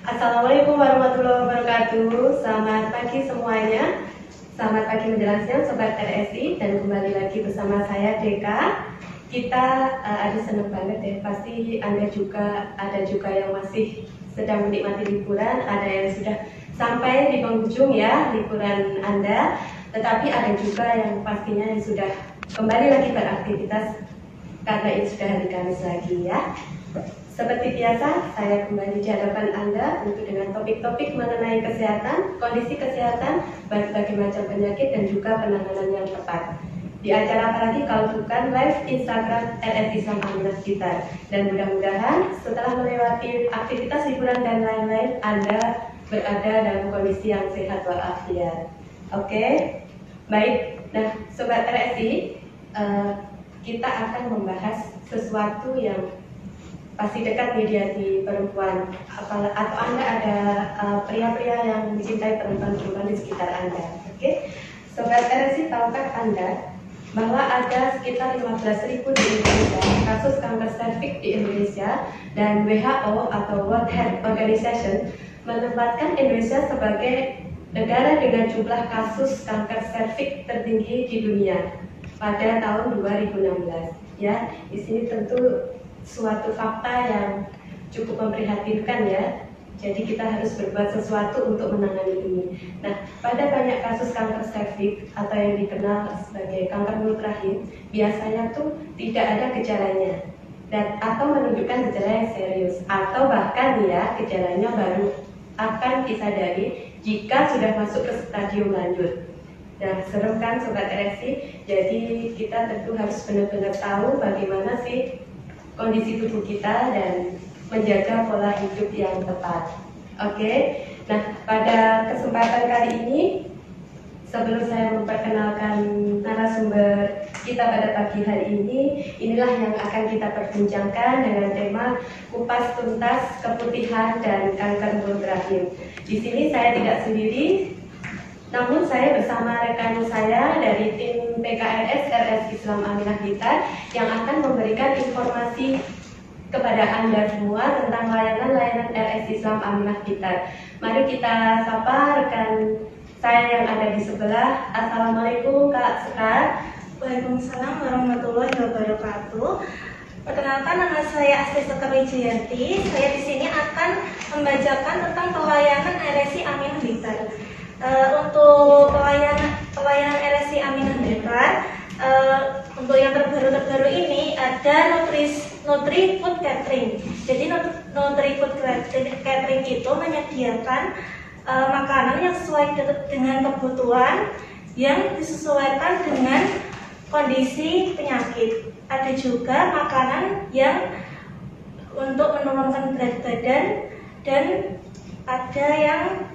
Assalamualaikum warahmatullahi wabarakatuh. Selamat pagi semuanya. Selamat pagi menjelang siang Sobat RSI, dan kembali lagi bersama saya Deka. Kita senang banget ya. Pasti Anda juga ada yang masih sedang menikmati liburan, ada yang sudah sampai di penghujung ya liburan Anda. Tetapi ada juga yang pastinya yang sudah kembali lagi beraktivitas karena ini sudah hari Kamis lagi ya. Seperti biasa, saya kembali di hadapan Anda untuk dengan topik-topik mengenai kesehatan, kondisi kesehatan, berbagai macam penyakit dan juga penanganan yang tepat. Di acara apalagi kalau bukan live Instagram RSI Islam Aminah kita. Dan mudah-mudahan setelah melewati aktivitas liburan dan lain-lain, Anda berada dalam kondisi yang sehat walafiat. Oke, baik. Nah, Sobat RSI, kita akan membahas sesuatu yang pasti dekat media di perempuan, atau Anda ada pria-pria yang mencintai perempuan-perempuan di sekitar Anda. Oke, Sobat RSI, tahukah Anda bahwa ada sekitar 15.000 di Indonesia kasus kanker serviks di Indonesia, dan WHO atau World Health Organization menempatkan Indonesia sebagai negara dengan jumlah kasus kanker serviks tertinggi di dunia pada tahun 2016. Ya, di sini tentu suatu fakta yang cukup memprihatinkan ya. Jadi kita harus berbuat sesuatu untuk menangani ini. Nah, pada banyak kasus kanker serviks atau yang dikenal sebagai kanker mulut rahim, biasanya tuh tidak ada gejalanya dan atau menunjukkan gejala yang serius, atau bahkan ya gejalanya baru akan disadari jika sudah masuk ke stadium lanjut. Nah, serem kan Sobat RSI? Jadi kita tentu harus benar-benar tahu bagaimana sih kondisi tubuh kita dan menjaga pola hidup yang tepat. Oke, nah pada kesempatan kali ini, sebelum saya memperkenalkan narasumber kita pada pagi hari ini, inilah yang akan kita perbincangkan dengan tema kupas tuntas keputihan dan kanker mulut rahim. Di sini saya tidak sendiri, namun saya bersama rekan saya dari tim PKRS RSI Islam Aminah Blitar yang akan memberikan informasi kepada Anda semua tentang layanan-layanan RSI Islam Aminah Blitar. Mari kita sapa rekan saya yang ada di sebelah. Assalamualaikum Kak Sekar. Waalaikumsalam warahmatullahi wabarakatuh. Perkenalkan, nama saya Astri Sekar Wijayanti. Saya di sini akan membacakan tentang pelayanan RSI Aminah Blitar. Untuk pelayanan RSI Aminah Blitar, untuk yang terbaru ini ada Nutri Food Catering. Jadi Nutri Food Catering itu menyediakan makanan yang sesuai dengan kebutuhan, yang disesuaikan dengan kondisi penyakit. Ada juga makanan yang untuk menurunkan berat badan, dan ada yang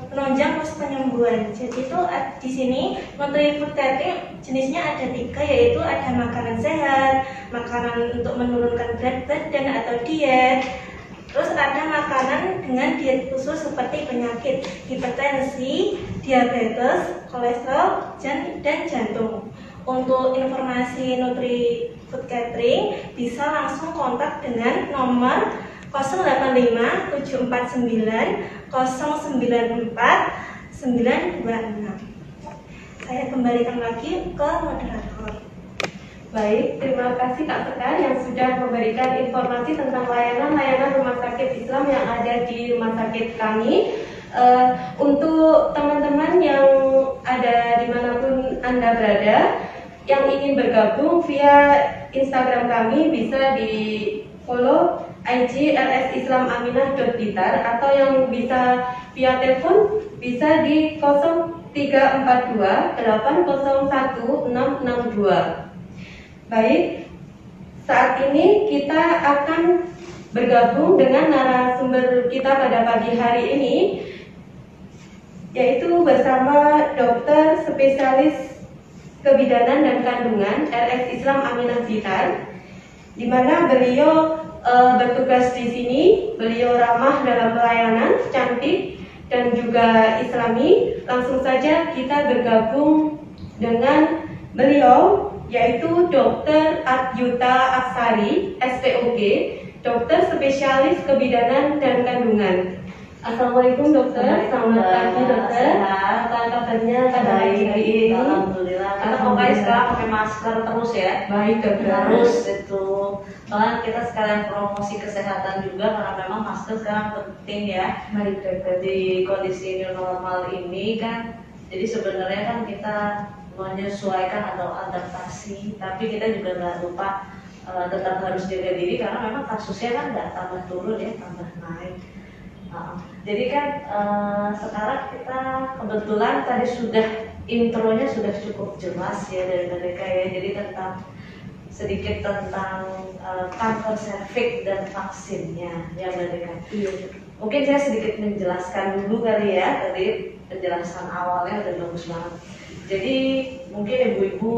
penunjang proses penyembuhan. Jadi itu di sini Nutri Food Catering jenisnya ada 3, yaitu ada makanan sehat, makanan untuk menurunkan berat badan atau diet, terus ada makanan dengan diet khusus seperti penyakit hipertensi, diabetes, kolesterol, dan jantung. Untuk informasi Nutri Food Catering bisa langsung kontak dengan nomor 085 749 094 926. Saya kembalikan lagi ke moderator. Baik, terima kasih Kak Sekar yang sudah memberikan informasi tentang layanan-layanan rumah sakit Islam yang ada di rumah sakit kami. Untuk teman-teman yang ada dimanapun Anda berada, yang ingin bergabung via Instagram kami bisa di follow IG RSI Islam Aminah.Blitar, atau yang bisa via telepon bisa di 0342 801 662. Baik, saat ini kita akan bergabung dengan narasumber kita pada pagi hari ini, yaitu bersama dokter spesialis kebidanan dan kandungan RSI Islam Aminah Blitar, di mana beliau bertugas di sini. Beliau ramah dalam pelayanan, cantik dan juga Islami. Langsung saja kita bergabung dengan beliau, yaitu Dr. Adyuta Aksari, SPOG, dokter spesialis kebidanan dan kandungan. Assalamualaikum dokter, selamat pagi dokter. Apa kabarnya pada hari ini? Alhamdulillah. Kita pokoknya sekarang pakai masker terus ya. Baik dokter. Harus itu. Soalnya kita sekalian promosi kesehatan juga karena memang masker sekarang penting ya. Baik dokter. Di kondisi new normal ini kan, jadi sebenarnya kan kita menyesuaikan atau adaptasi, tapi kita juga nggak lupa tetap harus jaga diri karena memang kasusnya kan nggak tambah turun ya, tambah naik. Jadi kan sekarang kita kebetulan tadi sudah intronya sudah cukup jelas ya dari mereka ya. Jadi sedikit tentang kanker serviks dan vaksinnya ya mereka. Iya. Mungkin saya sedikit menjelaskan dulu kali ya, tadi penjelasan awalnya udah bagus banget. Jadi mungkin ibu-ibu,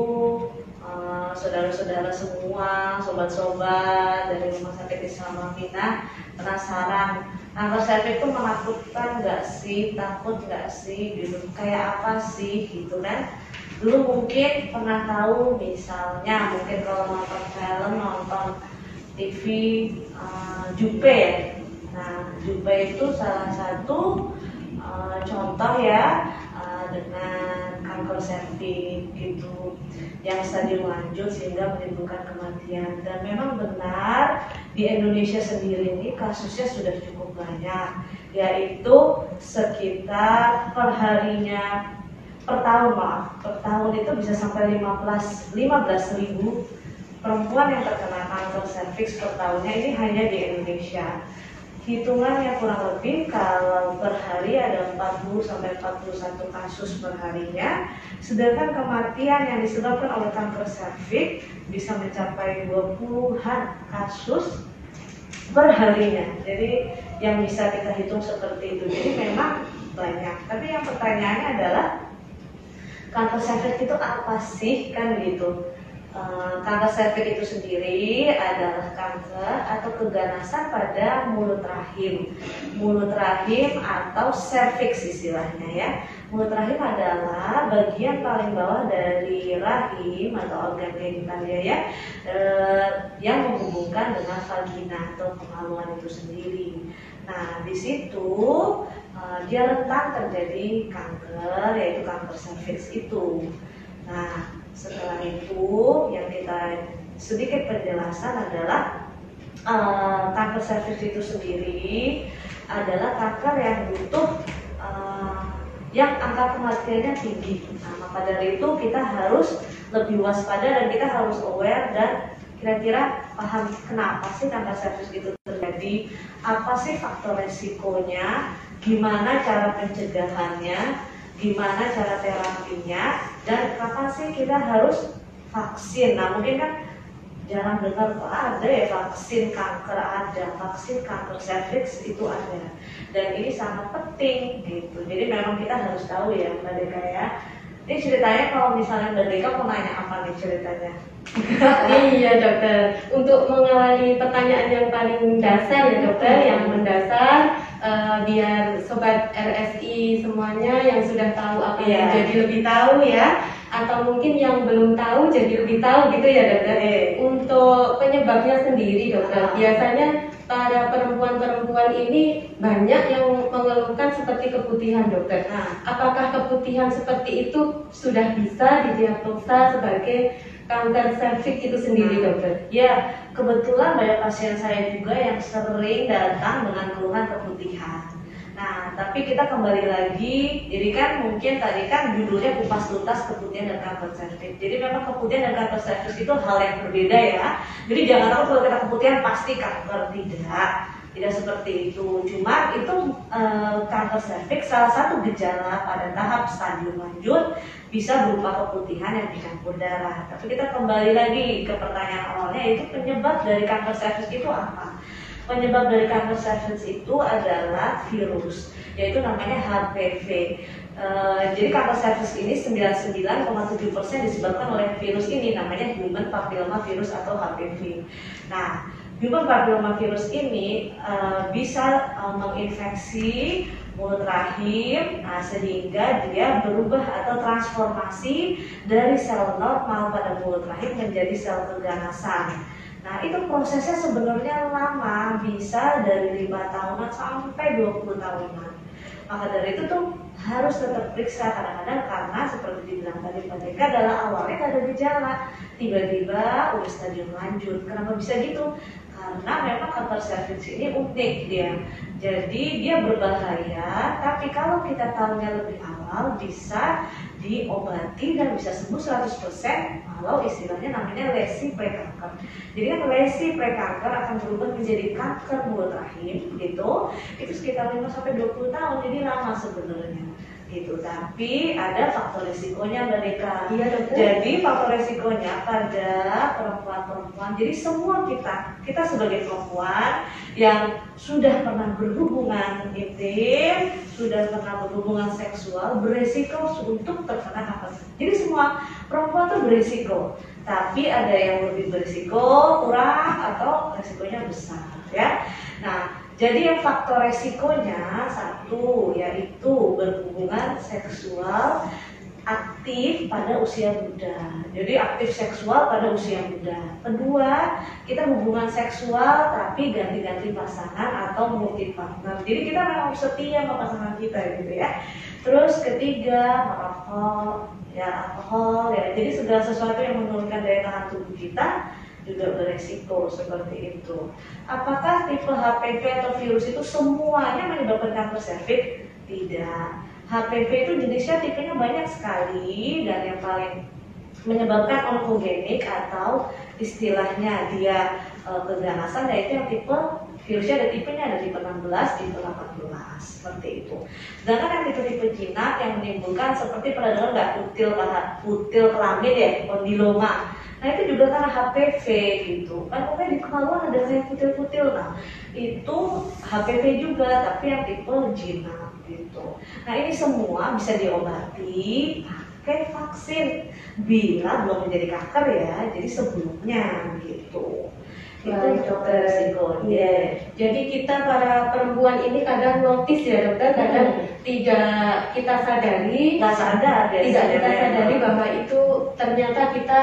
saudara-saudara semua, sobat-sobat dari Rumah Sakit Islam Aminah penasaran, kanker serviks itu menakutkan nggak sih, takut nggak sih, gitu, kayak apa sih, gitu kan? Dulu mungkin pernah tahu, misalnya mungkin kalau nonton film, nonton TV, Jupe ya. Nah, Jupe itu salah satu contoh ya dengan kanker serviks gitu yang stadium lanjut sehingga menimbulkan kematian. Dan memang benar di Indonesia sendiri ini kasusnya sudah cukup banyak, yaitu sekitar perharinya per tahun itu bisa sampai 15.000 perempuan yang terkena kanker serviks per tahunnya, ini hanya di Indonesia. Hitungannya kurang lebih kalau per hari ada 40 sampai 41 kasus per harinya, sedangkan kematian yang disebabkan oleh kanker serviks bisa mencapai 20-an kasus per harinya. Jadi yang bisa kita hitung seperti itu. Jadi memang banyak. Tapi yang pertanyaannya adalah kanker serviks itu apa sih kan gitu. Kanker serviks itu sendiri adalah kanker atau keganasan pada mulut rahim atau serviks istilahnya ya. Mulut rahim adalah bagian paling bawah dari rahim atau organ genitalia ya, yang menghubungkan dengan vagina atau kemaluan itu sendiri. Nah, di situ dia rentan terjadi kanker, yaitu kanker serviks itu. Nah, setelah itu yang kita sedikit penjelasan adalah kanker serviks itu sendiri adalah kanker yang butuh yang angka kematiannya tinggi. Nah, maka dari itu kita harus lebih waspada dan kita harus aware dan kira-kira paham kenapa sih kanker serviks itu terjadi, apa sih faktor resikonya, gimana cara pencegahannya, gimana cara terapinya, dan kapan sih kita harus vaksin. Nah, mungkin kan jarang dengar kok ada ya vaksin kanker, ada vaksin kanker serviks itu ada, dan ini sangat penting gitu. Jadi memang kita harus tahu ya Mbak Deka ya. Ini ceritanya kalau misalnya Mbak Deka mau nanya apa nih ceritanya? Iya dokter, untuk mengawali pertanyaan yang paling dasar ya dokter, yang mendasar biar sobat RSI semuanya yang sudah tahu apa yang jadi lebih tahu ya, atau mungkin yang belum tahu jadi lebih tahu gitu ya dokter. Untuk penyebabnya sendiri dokter, biasanya pada perempuan-perempuan ini banyak yang mengeluhkan seperti keputihan dokter. Nah, apakah keputihan seperti itu sudah bisa didiagnosa sebagai kanker serviks itu sendiri dokter? Ya, kebetulan banyak pasien saya juga yang sering datang dengan keluhan keputihan. Nah, tapi kita kembali lagi, jadi kan mungkin tadi kan judulnya kupas tuntas keputihan dan kanker serviks. Jadi memang keputihan dan kanker serviks itu hal yang berbeda ya. Jadi jangan takut kalau kita keputihan pasti kanker, tidak seperti itu. Cuma itu kanker serviks salah satu gejala pada tahap stadium lanjut bisa berupa keputihan yang dicampur darah. Tapi kita kembali lagi ke pertanyaan awalnya, yaitu penyebab dari kanker serviks itu apa? Penyebab dari kanker serviks itu adalah virus, yaitu namanya HPV. Jadi kanker serviks ini 99,7% disebabkan oleh virus ini, namanya Human Papilloma Virus atau HPV. Nah, Human Papilloma Virus ini bisa menginfeksi mulut rahim, sehingga dia berubah atau transformasi dari sel normal pada mulut rahim menjadi sel keganasan. Nah itu prosesnya sebenarnya lama, bisa dari 5 tahunan sampai 20 tahunan. Maka dari itu tuh harus tetap periksa kadang-kadang, karena seperti dibilang tadi Pak Deka, adalah awalnya gak ada gejala, tiba-tiba udah stadium lanjut. Kenapa bisa gitu? Karena memang kanker serviks ini unik dia. Jadi dia berbahaya, tapi kalau kita tahunya lebih awal bisa diobati dan bisa sembuh 100% kalau istilahnya namanya lesi prekanker. Jadi kan lesi prekanker akan berubah menjadi kanker mulut rahim gitu. Itu sekitar 5-20 tahun, jadi lama sebenarnya gitu. Tapi ada faktor risikonya Mbak Deka. Iya, dokter. Jadi faktor risikonya pada perempuan-perempuan. Jadi semua kita sebagai perempuan yang sudah pernah berhubungan intim, sudah pernah berhubungan seksual, beresiko untuk terkena kanker. Jadi semua perempuan tuh beresiko. Tapi ada yang lebih beresiko kurang atau resikonya besar ya. Nah, jadi yang faktor resikonya satu yaitu berhubungan seksual aktif pada usia muda. Jadi aktif seksual pada usia muda. Kedua, kita hubungan seksual tapi ganti-ganti pasangan atau multi partner. Jadi kita memang harus setia sama pasangan kita gitu ya. Terus ketiga, merokok, ya alkohol ya. Jadi segala sesuatu yang menurunkan daya tahan tubuh kita juga beresiko seperti itu. Apakah tipe HPV atau virus itu semuanya menyebabkan kanker serviks? Tidak. HPV itu jenisnya tipenya banyak sekali, dan yang paling menyebabkan onkogenik atau istilahnya dia keganasan yaitu yang tipe virusnya ada tipenya, ada tipe 16, tipe 18 seperti itu. Sedangkan yang tipe jinak yang menimbulkan seperti pernah dengar nggak kutil kelamin ya, kondiloma. Nah itu juga karena HPV gitu kan, pokoknya di kemaluan ada kayak kutil-kutil. Nah itu HPV juga, tapi yang tipe jinak gitu. Nah ini semua bisa diobati pakai vaksin bila belum menjadi kanker ya, jadi sebelumnya gitu. Baik, Itu dokter. resikonya. Iya. Jadi kita para perempuan ini kadang notice ya dokter, kadang tidak kita sadari, Nggak sadar ya, tidak kita sebenarnya. sadari bahwa itu ternyata kita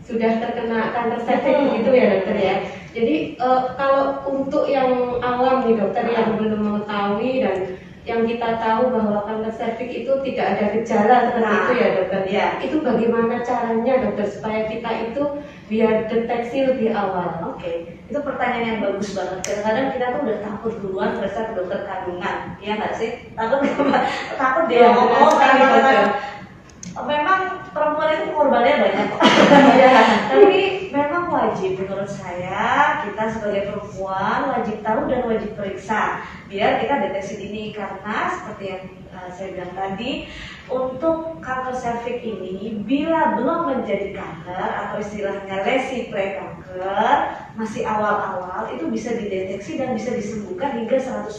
sudah terkena kanker serviks gitu ya dokter ya. Jadi kalau untuk yang awam nih dokter yang belum mengetahui dan yang kita tahu bahwa kanker serviks itu tidak ada gejala seperti itu ya dokter. Ya. Itu bagaimana caranya dokter supaya kita itu biar deteksi lebih awal? Oke, itu pertanyaan yang bagus banget. Kadang-kadang kita tuh udah takut duluan periksa ke dokter kandungan, iya nggak sih? Takut dia Ya, ngomong benar sekali, kan. Memang perempuan itu korbannya banyak kok. Ya. Tapi memang wajib menurut saya kita sebagai perempuan wajib tahu dan wajib periksa biar kita deteksi dini, karena seperti yang saya bilang tadi, untuk kanker serviks ini bila belum menjadi kanker atau istilahnya lesi prekanker, masih awal-awal itu bisa dideteksi dan bisa disembuhkan hingga 100%.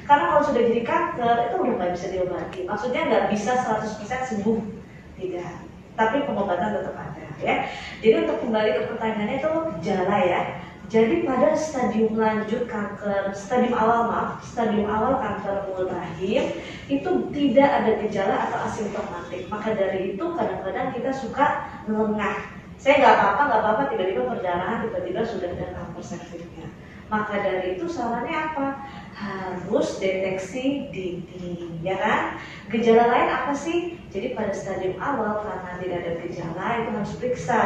Karena kalau sudah jadi kanker itu udah nggak bisa diobati. Maksudnya nggak bisa 100% sembuh, tidak. Tapi pengobatan tetap ada ya. Jadi untuk kembali ke pertanyaannya itu gejala ya. Jadi pada stadium lanjut kanker, stadium awal kanker mulut rahim itu tidak ada gejala atau asimptomatik. Maka dari itu kadang-kadang kita suka lengah. Saya nggak apa-apa, tiba-tiba perdarahan, tiba-tiba sudah ada kanker serviksnya. Maka dari itu sarannya apa? Harus deteksi dini, ya kan? Gejala lain apa sih? Jadi pada stadium awal karena tidak ada gejala itu harus periksa.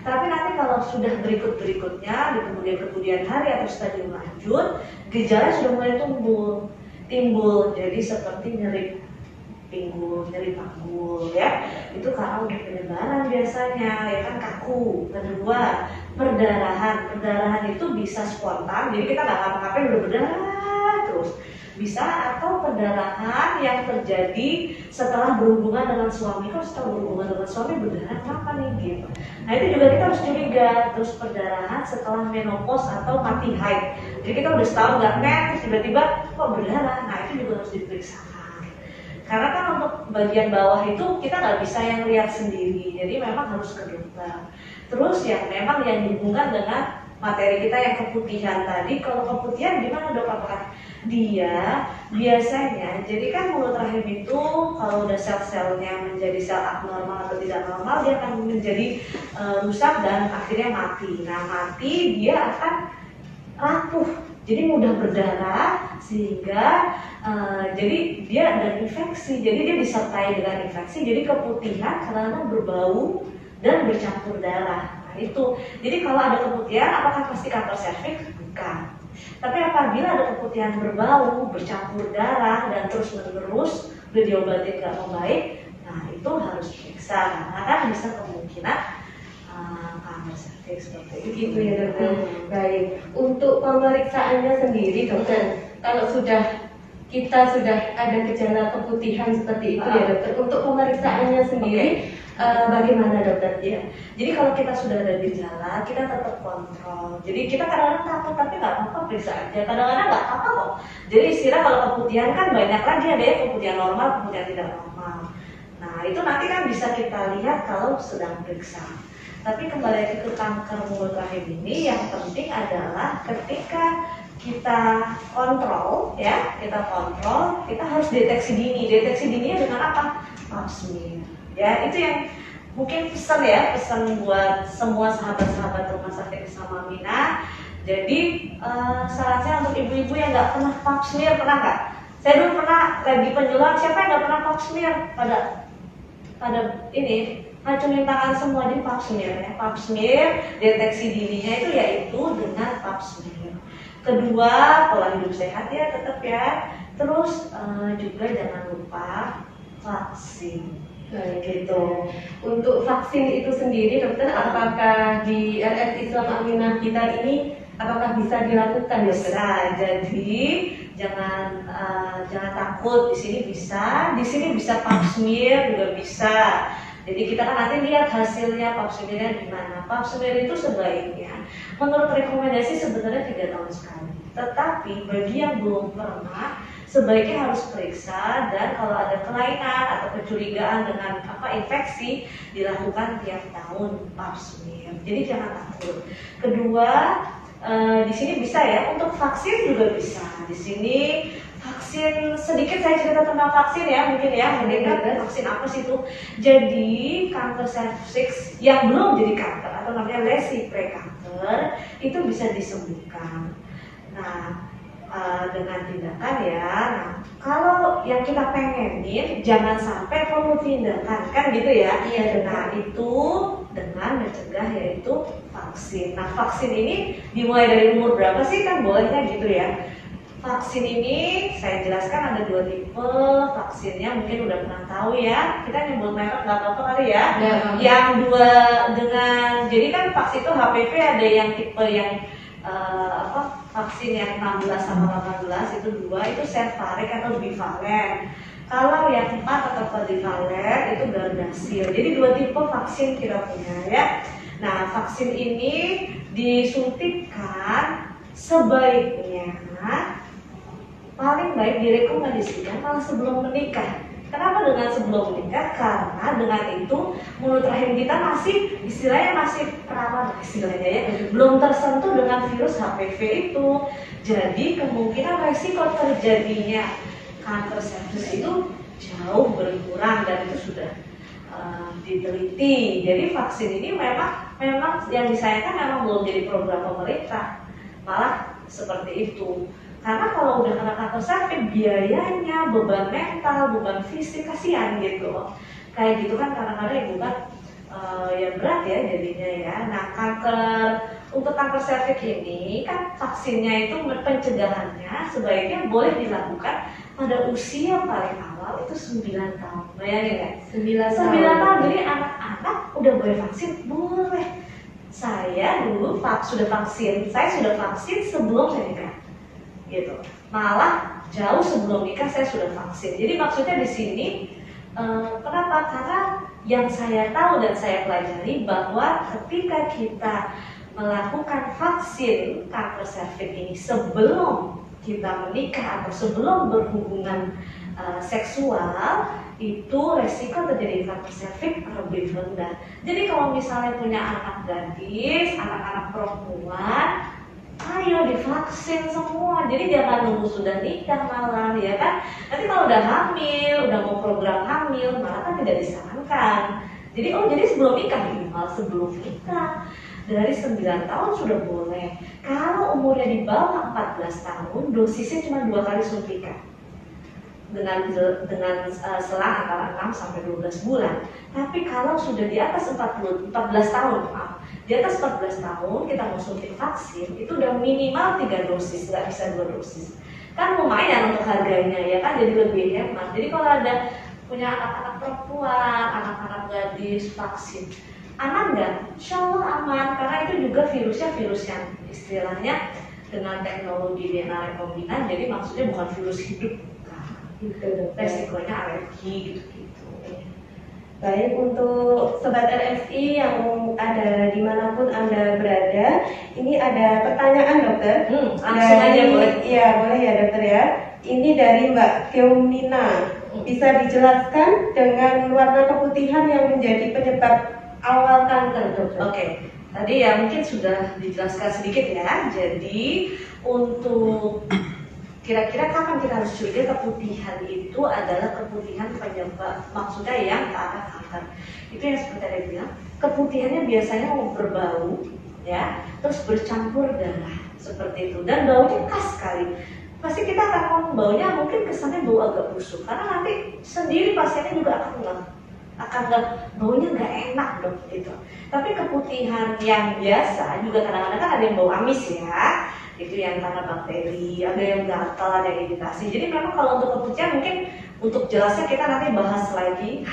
Tapi nanti kalau sudah berikutnya di kemudian hari atau stadium lanjut, gejala sudah mulai timbul. Jadi seperti nyeri pinggul, nyeri panggul ya. Itu karena udah penyebaran biasanya, ya kan, kaku. Kedua, perdarahan itu bisa spontan, jadi kita nggak ngapa-ngapain udah berdarah terus. Bisa atau perdarahan yang terjadi setelah berhubungan dengan suami. Kalau setelah berhubungan dengan suami berdarah kenapa nih gitu. Nah itu juga kita harus curiga. Terus perdarahan setelah menopause atau mati haid. Jadi kita udah setahun nggak men, tiba-tiba kok berdarah. Nah itu juga harus diperiksakan. Karena kan untuk bagian bawah itu kita nggak bisa yang lihat sendiri. Jadi memang harus ke dokter. Terus yang memang yang dihubungkan dengan materi kita yang keputihan tadi. Kalau keputihan gimana dok? Apakah dia biasanya, jadi kan mulut rahim itu kalau udah sel-selnya menjadi sel abnormal atau tidak normal, dia akan menjadi rusak dan akhirnya mati. Nah, mati dia akan rapuh, jadi mudah berdarah sehingga jadi dia ada infeksi, jadi dia disertai dengan infeksi, jadi keputihan karena berbau dan bercampur darah. Nah, itu. Jadi kalau ada keputihan, apakah pasti kanker serviks? Bukan. Tapi apabila ada keputihan berbau, bercampur darah dan terus-menerus udah diobatin nggak membaik, nah itu harus diperiksa karena kan bisa kemungkinan kanker serviks seperti itu. Gitu ya dokter. Baik. Untuk pemeriksaannya sendiri dokter, kalau kita sudah ada gejala keputihan seperti itu ya dokter. Untuk pemeriksaannya sendiri bagaimana dokter? Ya. Jadi kalau kita sudah ada gejala, kita tetap kontrol. Jadi kita kadang-kadang takut, tapi nggak apa-apa, periksa aja. Kadang-kadang nggak apa-apa kok. Jadi istilah kalau keputihan kan banyak lagi, ada ya keputihan normal, keputihan tidak normal. Nah itu nanti kan bisa kita lihat kalau sedang periksa. Tapi kembali lagi ke kanker mulut rahim ini, yang penting adalah ketika kita kontrol, ya, kita harus deteksi dini. Deteksi dininya dengan apa? Pap smear. Ya, itu yang mungkin pesan buat semua sahabat-sahabat rumah sakit Bersama Mina. Jadi saran saya untuk ibu-ibu yang nggak pernah pap smear, pernah nggak? Saya dulu pernah lagi penjualan, siapa yang nggak pernah pap smear? Pada ini racunin tangan semua di pap smear ya. Pap smear, deteksi dininya itu yaitu dengan pap smear. Kedua, pola hidup sehat ya tetap ya. Terus juga jangan lupa vaksin. Baik, gitu. Untuk vaksin itu sendiri dokter, apakah di RS Islam Aminah kita ini apakah bisa dilakukan dokter? Bisa. Jadi jangan takut, di sini bisa pap smear juga bisa. Jadi kita kan nanti lihat hasilnya pap smearnya gimana. Pap smear itu sebaiknya menurut rekomendasi sebenarnya 3 tahun sekali. Tetapi bagi yang belum pernah, sebaiknya harus periksa, dan kalau ada kelainan atau kecurigaan dengan infeksi, dilakukan tiap tahun pap smear. Jadi jangan takut. Kedua, di sini bisa ya, untuk vaksin juga bisa. Di sini vaksin, sedikit saya cerita tentang vaksin ya, mungkin ya, vaksin apa sih itu? Jadi kanker serviks yang belum jadi kanker atau namanya lesi prekanker itu bisa disembuhkan. Nah, dengan tindakan ya. Nah, kalau yang kita pengenin jangan sampai perlu tindakan kan gitu ya. Iya. Nah, itu dengan mencegah yaitu vaksin. Nah, vaksin ini dimulai dari umur berapa sih kan bolehnya gitu ya. Vaksin ini saya jelaskan ada 2 tipe vaksinnya, mungkin udah pernah tahu ya. Kita nyebut merek nggak apa-apa kali ya. Yang dua jadi kan vaksin itu HPV ada yang tipe yang vaksin yang 16 sama 18 itu 2, itu Cervarix atau bivalen. Kalau yang 4 atau quadrivalent itu Gardasil. Jadi 2 tipe vaksin kita punya ya. Nah, vaksin ini disuntikkan sebaiknya paling baik direkomendasikan malah sebelum menikah. Kenapa dengan sebelum menikah? Karena dengan itu mulut rahim kita masih perawan istilahnya ya, belum tersentuh dengan virus HPV itu. Jadi kemungkinan resiko terjadinya kanker serviks itu jauh berkurang, dan itu sudah diteliti. Jadi vaksin ini memang yang disayangkan memang belum jadi program pemerintah, malah seperti itu. Karena kalau udah kena kanker serviks, biayanya, beban mental, beban fisik, kasihan gitu. Kayak gitu kan kadang-kadang ibu kan ya berat ya jadinya ya. Nah, untuk kanker serviks ini kan vaksinnya itu pencegahannya sebaiknya boleh dilakukan pada usia paling awal itu 9 tahun. Bayangin ya? 9 tahun. Jadi anak-anak udah boleh vaksin, boleh. Saya dulu sudah vaksin sebelum saya nikah. Gitu. Malah jauh sebelum nikah saya sudah vaksin. Jadi maksudnya di sini kenapa? Karena yang saya tahu dan saya pelajari bahwa ketika kita melakukan vaksin kanker serviks ini sebelum kita menikah atau sebelum berhubungan seksual, itu resiko terjadi kanker serviks lebih rendah. Jadi kalau misalnya punya anak gadis, anak-anak perempuan, ayo divaksin semua. Jadi jangan nunggu sudah nikah malah ya kan. Nanti kalau udah hamil, udah mau program hamil, malah kan tidak disarankan. Jadi sebelum nikah minimal sebelum nikah dari 9 tahun sudah boleh. Kalau umurnya di bawah 14 tahun, dosisnya cuma 2 kali suntikan dengan selang antara 6 sampai 12 bulan. Tapi kalau sudah di atas 14 tahun, di atas 14 tahun kita mau suntik vaksin itu udah minimal 3 dosis, nggak bisa 2 dosis. Kan lumayan untuk harganya ya kan, jadi lebih hemat. Jadi kalau ada punya anak-anak perempuan, anak-anak gadis vaksin, aman nggak? Insya Allah aman, karena itu juga virusnya virus yang istilahnya dengan teknologi DNA rekombinan, jadi maksudnya bukan virus hidup. Resikonya alergi gitu-gitu. Baik, untuk Sobat RSI yang ada dimanapun Anda berada, ini ada pertanyaan dokter. Langsung aja boleh. Iya boleh ya dokter ya. Ini dari Mbak Keumina. Bisa dijelaskan dengan warna keputihan yang menjadi penyebab awal kanker dokter? Oke, tadi ya mungkin sudah dijelaskan sedikit ya. Jadi untuk kira-kira kapan kita harus curiga keputihan itu adalah keputihan penyebab, maksudnya yang ke arah kanker. Itu yang seperti saya bilang, keputihannya biasanya berbau, ya, terus bercampur darah seperti itu, dan baunya khas sekali. Pasti kita akan ngomong baunya mungkin kesannya bau agak busuk, karena nanti sendiri pasiennya juga akan baunya nggak enak dok gitu. Tapi keputihan yang biasa juga kadang-kadang kan ada yang bau amis ya. Itu yang karena bakteri, ada yang gatal, ada yang iritasi. Jadi memang kalau untuk keputihan mungkin untuk jelasnya kita nanti bahas lagi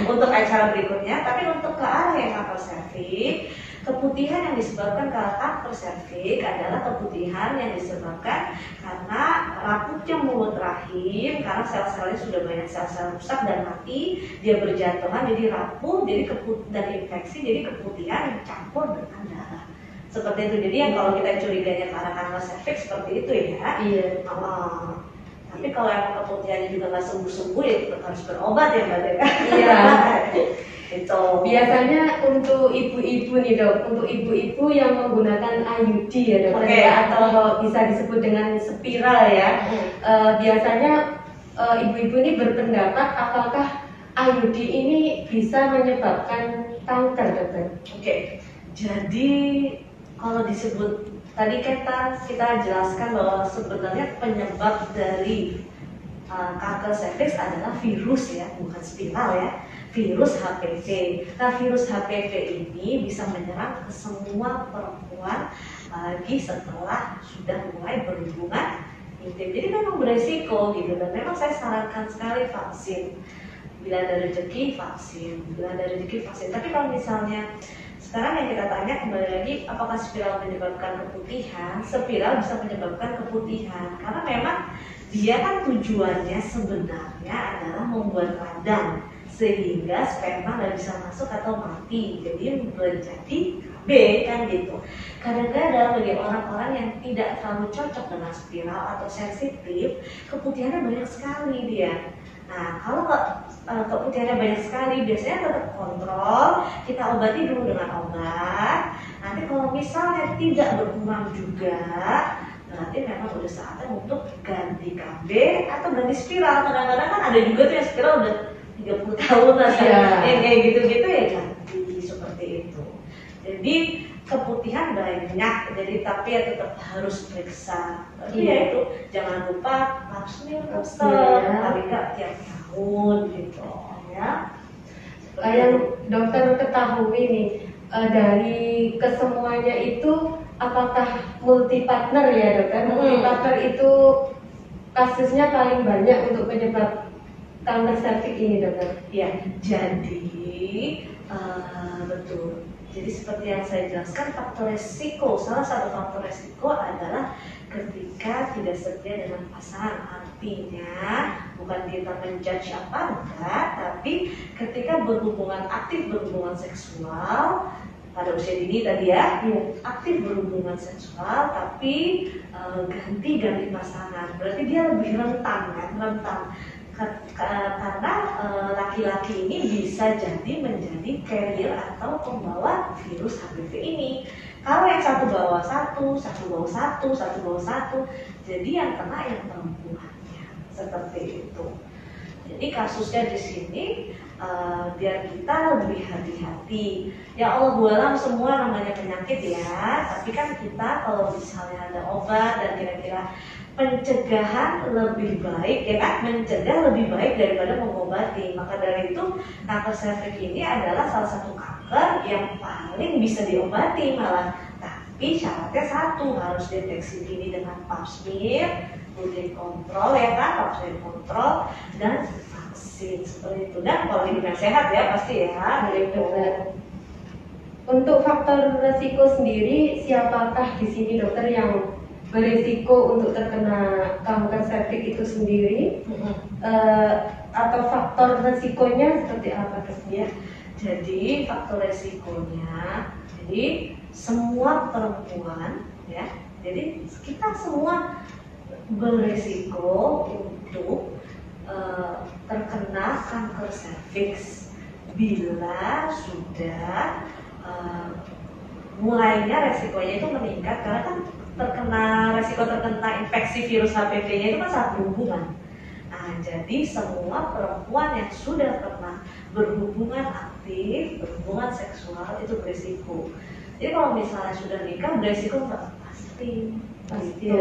untuk acara berikutnya. Tapi untuk ke arah yang kanker serviks, keputihan yang disebabkan karena kanker serviks adalah keputihan yang disebabkan karena rapuhnya mulut rahim, karena sel-selnya sudah banyak sel-sel rusak dan mati, dia berjatuhan jadi rapuh, jadi dan infeksi, jadi keputihan yang campur dengan darah. Seperti itu. Jadi yang kalau kita curiganya ke arah kanker serviks seperti itu ya. Iya. Tapi kalau yang keputihannya juga nggak sembuh-sembuh ya kita harus berobat ya Mbak Deka. Iya. Itu. Biasanya untuk ibu-ibu nih dok, untuk ibu-ibu yang menggunakan IUD ya dok, atau bisa disebut dengan spiral ya. Biasanya ibu-ibu ini berpendapat apakah IUD ini bisa menyebabkan kanker dokter? Oke. Jadi kalau disebut tadi kita jelaskan bahwa sebenarnya penyebab dari kanker serviks adalah virus ya, bukan spiral ya, virus HPV. Nah virus HPV ini bisa menyerang ke semua perempuan lagi setelah sudah mulai berhubungan intim. Jadi memang beresiko gitu, dan memang saya sarankan sekali vaksin. Bila ada rezeki vaksin, bila ada rezeki vaksin. Tapi kalau misalnya sekarang yang kita tanya kembali lagi, apakah spiral menyebabkan keputihan? Spiral bisa menyebabkan keputihan karena memang dia kan tujuannya sebenarnya adalah membuat radang sehingga sperma nggak bisa masuk atau mati, jadi menjadi KB kan gitu. Kadang-kadang bagi orang-orang yang tidak terlalu cocok dengan spiral atau sensitif, keputihannya banyak sekali dia. Nah, kalau keputihannya banyak sekali, biasanya tetap kontrol, kita obati dulu dengan obat. Nanti kalau misalnya tidak berkurang juga, berarti memang udah saatnya untuk ganti KB atau ganti spiral. Kadang-kadang kan ada juga tuh yang spiral udah 30 tahun lah, kayak gitu-gitu ya ganti seperti itu. Jadi keputihan banyak, jadi tapi ya tetap harus periksa. Tapi ya itu jangan lupa pap-smear paling nggak tiap tahun gitu ya. Yang dokter ketahui nih dari kesemuanya itu apakah multi partner ya dokter? Multi partner itu kasusnya paling banyak untuk penyebab kanker serviks ini dokter? Ya, jadi betul. Jadi seperti yang saya jelaskan, faktor resiko, salah satu faktor resiko adalah ketika tidak setia dengan pasangan. Artinya bukan kita menjudge apa enggak, tapi ketika aktif berhubungan seksual pada usia dini tadi ya, aktif berhubungan seksual tapi ganti pasangan, berarti dia lebih rentan karena laki-laki ini bisa jadi menjadi carrier atau pembawa virus HPV ini. Kalau yang satu bawa satu bawa satu, jadi yang kena yang perempuannya seperti itu. Jadi kasusnya di sini biar kita lebih hati-hati. Ya Allah alam semua namanya penyakit ya, tapi kan kita kalau misalnya ada obat dan kira-kira pencegahan lebih baik ya kan, mencegah lebih baik daripada mengobati. Maka dari itu kanker serviks ini adalah salah satu kanker yang paling bisa diobati malah. Tapi syaratnya satu, harus deteksi dini dengan pap smear, rutin kontrol ya kan, pap smear kontrol dan vaksin seperti itu. Dan pola hidup yang sehat ya pasti ya. Benar. Untuk faktor resiko sendiri, siapakah di sini dokter yang berisiko untuk terkena kanker serviks itu sendiri? Atau faktor resikonya seperti apa ya? Jadi faktor resikonya, jadi semua perempuan ya, jadi kita semua beresiko untuk terkena kanker serviks bila sudah mulainya resikonya itu meningkat karena kan resiko terkena infeksi virus HPV-nya itu kan sangat berhubungan. Nah, jadi semua perempuan yang sudah pernah berhubungan aktif, berhubungan seksual itu beresiko. Jadi kalau misalnya sudah nikah beresiko nggak? Pasti. Ya,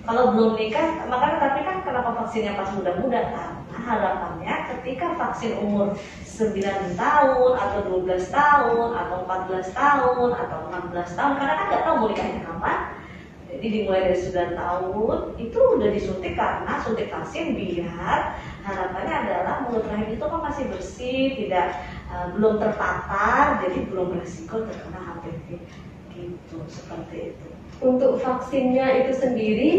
kalau belum nikah, makanya tapi kan kenapa vaksinnya pas muda-muda? Karena harapannya ketika vaksin umur 9 tahun atau 12 tahun atau 14 tahun atau 16 tahun, karena kan nggak tahu mau nikahnya kapan. Jadi dimulai dari 9 tahun itu udah disuntik karena suntik vaksin biar harapannya adalah mulut rahim itu kan masih bersih, tidak belum terpapar, jadi belum berisiko terkena HPV gitu, seperti itu. Untuk vaksinnya itu sendiri,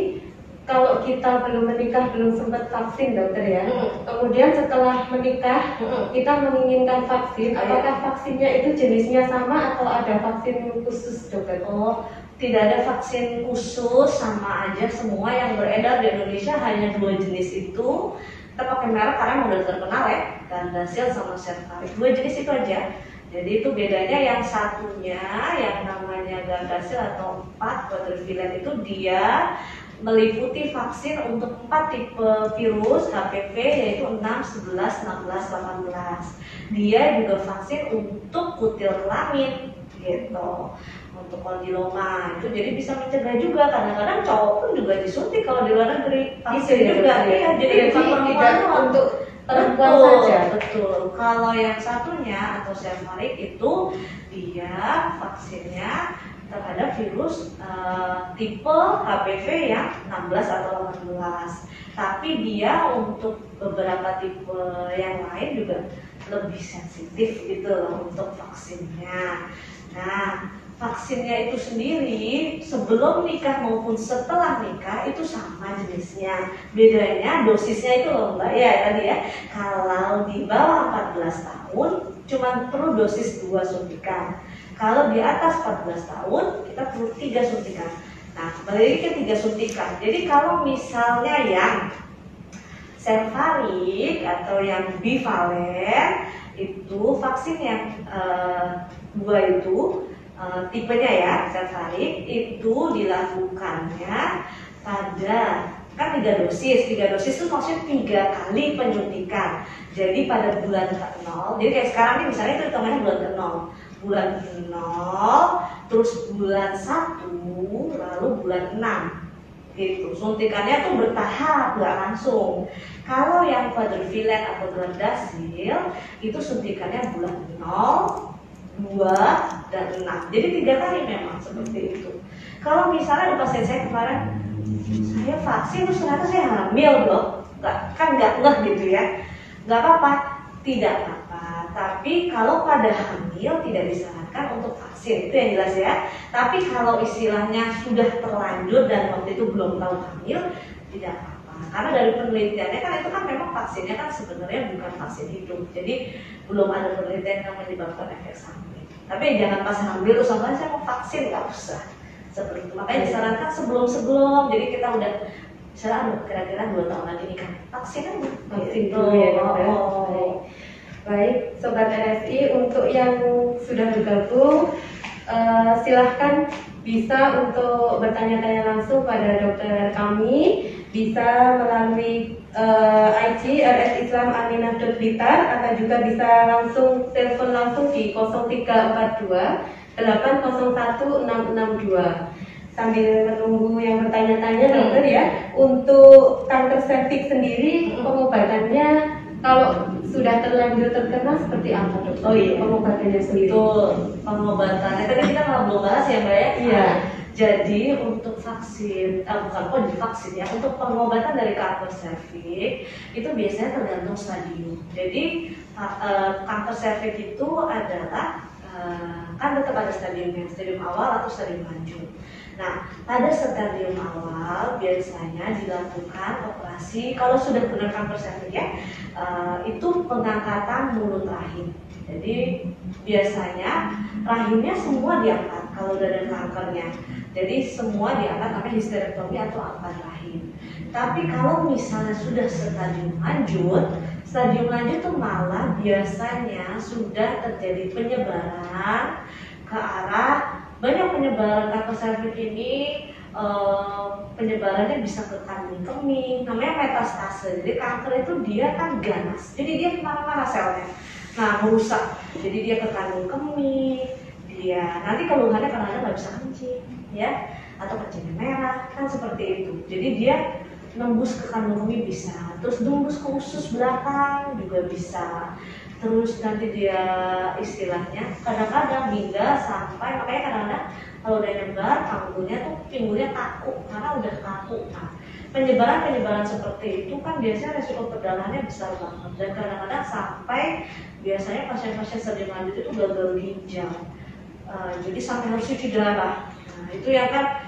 kalau kita belum menikah belum sempat vaksin dokter ya. Kemudian setelah menikah kita menginginkan vaksin, apakah vaksinnya itu jenisnya sama atau ada vaksin khusus dokter? Oh, tidak ada vaksin khusus, sama aja semua yang beredar di Indonesia hanya 2 jenis itu. Kita pakai merek karena udah terkenal ya, Gardasil sama Cervarix, 2 jenis itu aja. Jadi itu bedanya, yang satunya yang namanya Gardasil atau 4 quadrivalent itu dia meliputi vaksin untuk 4 tipe virus HPV yaitu 6, 11, 16, 18. Dia juga vaksin untuk kutil kelamin gitu, untuk kondiloma itu, jadi bisa mencegah juga. Kadang-kadang cowok pun juga disuntik kalau di luar negeri vaksin juga ya, jadi bukan perempuan untuk perempuan saja. Betul. Kalau yang satunya atau Cervarix itu dia vaksinnya terhadap virus tipe HPV yang 16 atau 18. Tapi dia untuk beberapa tipe yang lain juga lebih sensitif gitu loh untuk vaksinnya. Nah, vaksinnya itu sendiri sebelum nikah maupun setelah nikah itu sama jenisnya. Bedanya dosisnya itu loh Mbak ya tadi ya. Kalau di bawah 14 tahun cuma perlu dosis 2 suntikan. Kalau di atas 14 tahun kita perlu 3 suntikan. Nah, kembali lagi ke 3 suntikan. Jadi kalau misalnya yang Cervarix atau yang bivalen itu vaksin yang 2 itu tipenya ya, Cervarix itu dilakukannya pada kan 3 dosis itu maksudnya 3 kali penyuntikan. Jadi pada bulan ke-0, jadi kayak sekarang nih misalnya itu hitungannya bulan ke-0, terus bulan 1, lalu bulan 6 gitu. Suntikannya tuh bertahap, nggak langsung. Kalau yang quadrivalent atau Gardasil itu suntikannya bulan 0, 2, dan 6. Jadi 3 kali memang seperti itu. Kalau misalnya ada pasien saya kemarin, saya vaksin terus ternyata saya hamil dok, nggak ngeh gitu ya. Nggak apa-apa, tidak apa-apa. Tapi kalau pada hamil tidak disarankan untuk vaksin, itu yang jelas ya. Tapi kalau istilahnya sudah terlanjur dan waktu itu belum tahu hamil, tidak apa-apa. Karena dari penelitiannya kan itu kan memang vaksinnya kan sebenarnya bukan vaksin hidup. Jadi belum ada penelitian yang menyebabkan efek samping. Tapi jangan pas hamil terus saya mau vaksin, nggak usah. Seperti itu. Makanya disarankan sebelum. Jadi kita udah misalnya kira-kira 2 tahun lagi nikah, vaksin aja. Vaksin dulu ya dokter. Baik, Sobat RSI, untuk yang sudah bergabung, silahkan bisa untuk bertanya-tanya langsung pada dokter kami bisa melalui IG rsislam.aminah.blitar atau juga bisa langsung telepon langsung di 0342 801 662. Sambil menunggu yang bertanya-tanya dokter ya, untuk kanker serviks sendiri pengobatannya kalau sudah terlanjur terkena seperti apa dokter? Oh iya, pengobatannya sendiri. Betul, pengobatannya tadi kita belum bahas ya Mbak ya. Iya. Jadi untuk vaksin, bukan kok di vaksin ya, untuk pengobatan dari kanker serviks itu biasanya tergantung stadium. Jadi kanker serviks itu adalah kan tetap ada stadiumnya, stadium awal atau stadium lanjut. Nah, pada stadium awal biasanya dilakukan operasi kalau sudah benar kanker serviks ya, itu pengangkatan mulut rahim. Jadi biasanya rahimnya semua diangkat kalau udah ada kankernya. Jadi semua diangkat namanya histerektomi atau angkat rahim. Tapi kalau misalnya sudah stadium lanjut tuh malah biasanya sudah terjadi penyebaran ke arah banyak penyebaran kanker serviks ini. Penyebarannya bisa ke kemih, namanya metastase. Jadi kanker itu dia kan ganas, jadi dia kemana-mana selnya. Nah, merusak. Jadi dia ke kemih, dia nanti keluhannya kadang-kadang nggak bisa kencing, ya, atau kencingnya merah, kan seperti itu. Jadi dia nembus ke kandung kemih bisa, terus nembus ke usus belakang juga bisa. Terus nanti dia istilahnya kadang-kadang hingga sampai, makanya kadang-kadang kalau udah nyebar pinggulnya kaku karena udah kaku. Nah, penyebaran seperti itu kan biasanya resiko perdarahannya besar banget dan kadang-kadang sampai biasanya pasien-pasien stadium lanjut itu gagal ginjal. Jadi sampai harus cuci darah. Nah, itu ya kan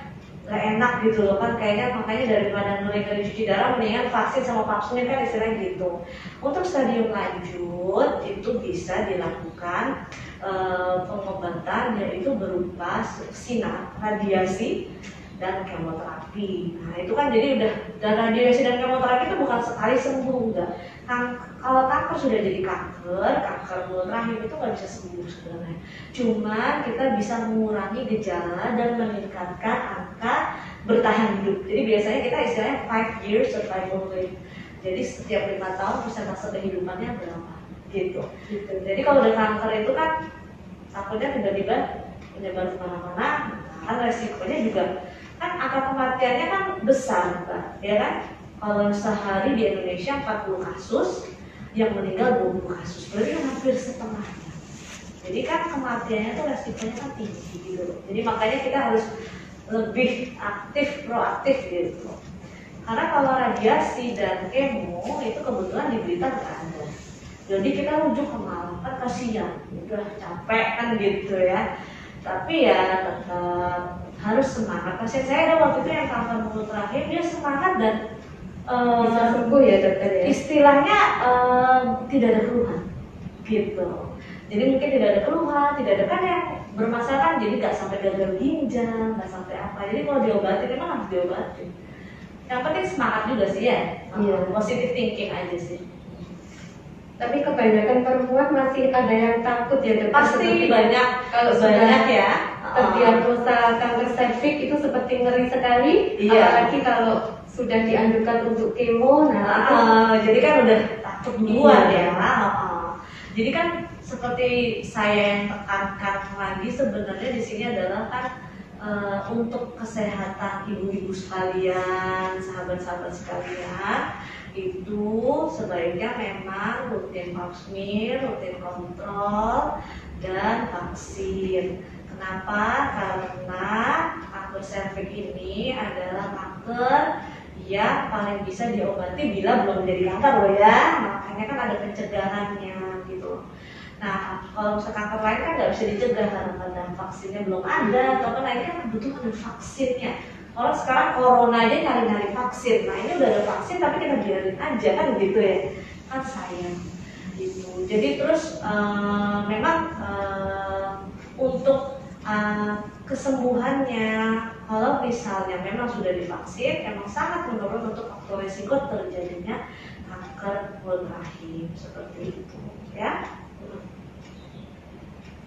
gak enak gitu loh kan, kayaknya makanya daripada mereka cuci darah mendingan vaksin sama vaksinnya kan istilahnya gitu. Untuk stadium lanjut itu bisa dilakukan pengobatan yaitu berupa sinar, radiasi, dan kemoterapi. Nah itu kan jadi udah, dan radiasi dan kemoterapi itu bukan sekali sembuh, enggak. Kalau kanker sudah jadi kanker mulut rahim itu nggak bisa sembuh sebenarnya. Cuman kita bisa mengurangi gejala dan meningkatkan angka bertahan hidup. Jadi biasanya kita istilahnya 5 years survival rate. Jadi setiap 5 tahun persentase kehidupannya berapa gitu. Jadi kalau udah kanker itu kan takutnya tiba-tiba menyebar kemana-mana, kan resikonya juga kan angka kematiannya kan besar Mbak, ya kan? Kalau sehari di Indonesia 40 kasus, yang meninggal 20 kasus, berarti kan hampir setengahnya. Jadi kan kematiannya tuh resikonya kan tinggi gitu loh. Jadi makanya kita harus lebih aktif, proaktif gitu. Karena kalau radiasi dan kemo itu kebetulan di Blitar nggak ada. Jadi kita rujuk ke Malang, kan kasihan, udah capek kan gitu ya. Tapi ya tetap harus semangat. Pasien saya ada waktu itu yang kanker mulut rahim, dia semangat dan bisa sembuh ya dokter ya. Istilahnya tidak ada keluhan, gitu. Jadi mungkin tidak ada keluhan, tidak ada kan yang bermasalah kan, jadi nggak sampai gagal ginjal, nggak sampai apa. Jadi kalau diobatin memang harus diobatin. Yang penting semangat juga sih ya, positive thinking aja sih. Tapi kebanyakan perempuan masih ada yang takut ya dokter. Pasti banyak, kalau banyak ya. Terdiagnosa kanker serviks itu seperti ngeri sekali, apalagi kalau sudah dianjurkan untuk kemo. Jadi kan udah takut duluan ya. Jadi kan seperti saya yang tekankan lagi sebenarnya di sini adalah kan untuk kesehatan ibu-ibu sekalian, sahabat-sahabat sekalian, itu sebaiknya memang rutin pap smear, rutin kontrol, dan vaksin. Kenapa? Karena kanker serviks ini adalah kanker yang paling bisa diobati bila belum menjadi kanker loh ya. Makanya kan ada pencegahannya gitu. Nah, kalau misalnya kanker lain kan nggak bisa dicegah karena vaksinnya belum ada, atau kan lainnya kan butuh ada vaksinnya. Kalau sekarang corona aja nyari-nyari vaksin, nah ini udah ada vaksin tapi kita biarin aja kan gitu ya, kan sayang gitu. Jadi terus memang untuk kesembuhannya, kalau misalnya memang sudah divaksin, memang sangat menurun untuk faktor risiko terjadinya kanker mulut rahim seperti itu, ya.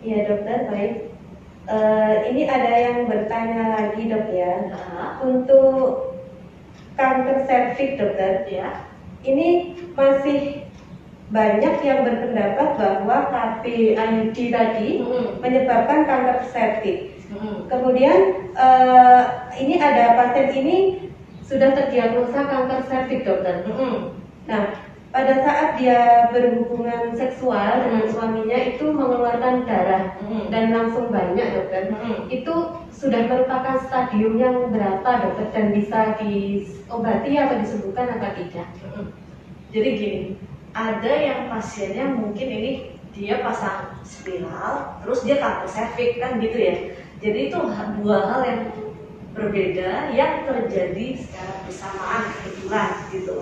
Iya dokter, baik. Ini ada yang bertanya lagi dok ya. Untuk kanker serviks dokter, Ya. ini masih banyak yang berpendapat bahwa HPID tadi menyebabkan kanker serviks. Kemudian ini ada pasien ini sudah terdiagnosa kanker serviks dokter. Nah, pada saat dia berhubungan seksual dengan suaminya itu mengeluarkan darah dan langsung banyak dokter. Itu sudah merupakan stadium yang berapa dokter dan bisa diobati atau disembuhkan apa tidak? Jadi gini, ada yang pasiennya mungkin ini dia pasang spiral, terus dia kanker serviks kan gitu ya. Jadi itu dua hal yang berbeda yang terjadi secara bersamaan kebetulan gitu.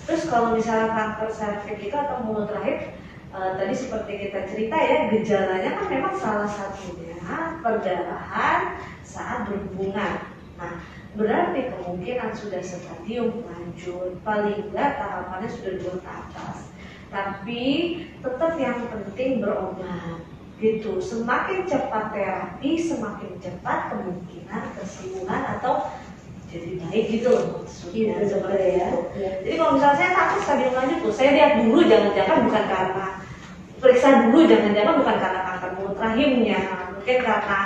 Terus kalau misalnya kanker serviks itu atau mulut rahim, tadi seperti kita cerita ya, gejalanya kan memang salah satunya perdarahan saat berhubungan. Nah, berarti kemungkinan sudah stadium lanjut, paling enggak tahapannya sudah 2 ke atas. Tapi tetap yang penting berobat gitu. Semakin cepat terapi, semakin cepat kemungkinan kesembuhan atau jadi baik gitu loh maksudnya seperti itu. Jadi kalau misalnya saya takut stadium lanjut tuh, saya lihat dulu jangan-jangan bukan karena periksa dulu jangan-jangan bukan karena kanker mulut rahimnya, mungkin karena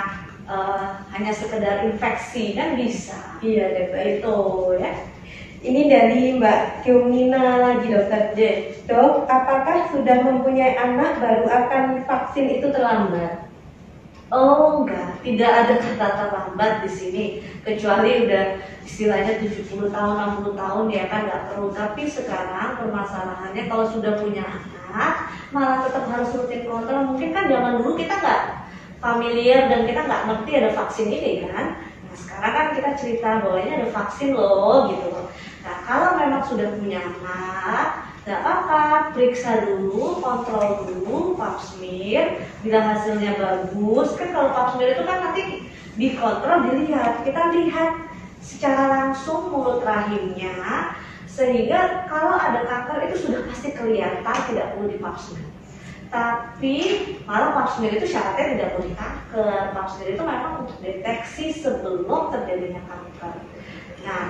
hanya sekedar infeksi kan bisa. Iya dokter. Itu ya. Ini dari Mbak Kyumina lagi dokter. Dok, apakah sudah mempunyai anak baru akan vaksin itu terlambat? Oh enggak, tidak ada kata terlambat di sini. Kecuali udah istilahnya 70 tahun, 60 tahun ya kan nggak perlu. Tapi sekarang permasalahannya kalau sudah punya anak, malah tetap harus rutin kontrol. Mungkin kan zaman dulu kita nggak familiar dan kita nggak ngerti ada vaksin ini kan. Nah sekarang kan kita cerita bahwa ini ada vaksin loh gitu loh. Nah kalau memang sudah punya anak, nggak apa-apa, periksa dulu, kontrol dulu, pap smear. Bila hasilnya bagus, kan kalau pap smear itu kan nanti dikontrol, dilihat. Kita lihat secara langsung mulut rahimnya, sehingga kalau ada kanker itu sudah pasti kelihatan, tidak perlu di pap smear. Tapi malah pap smear itu syaratnya tidak boleh kanker. Pap smear itu memang untuk deteksi sebelum terjadinya kanker. Nah,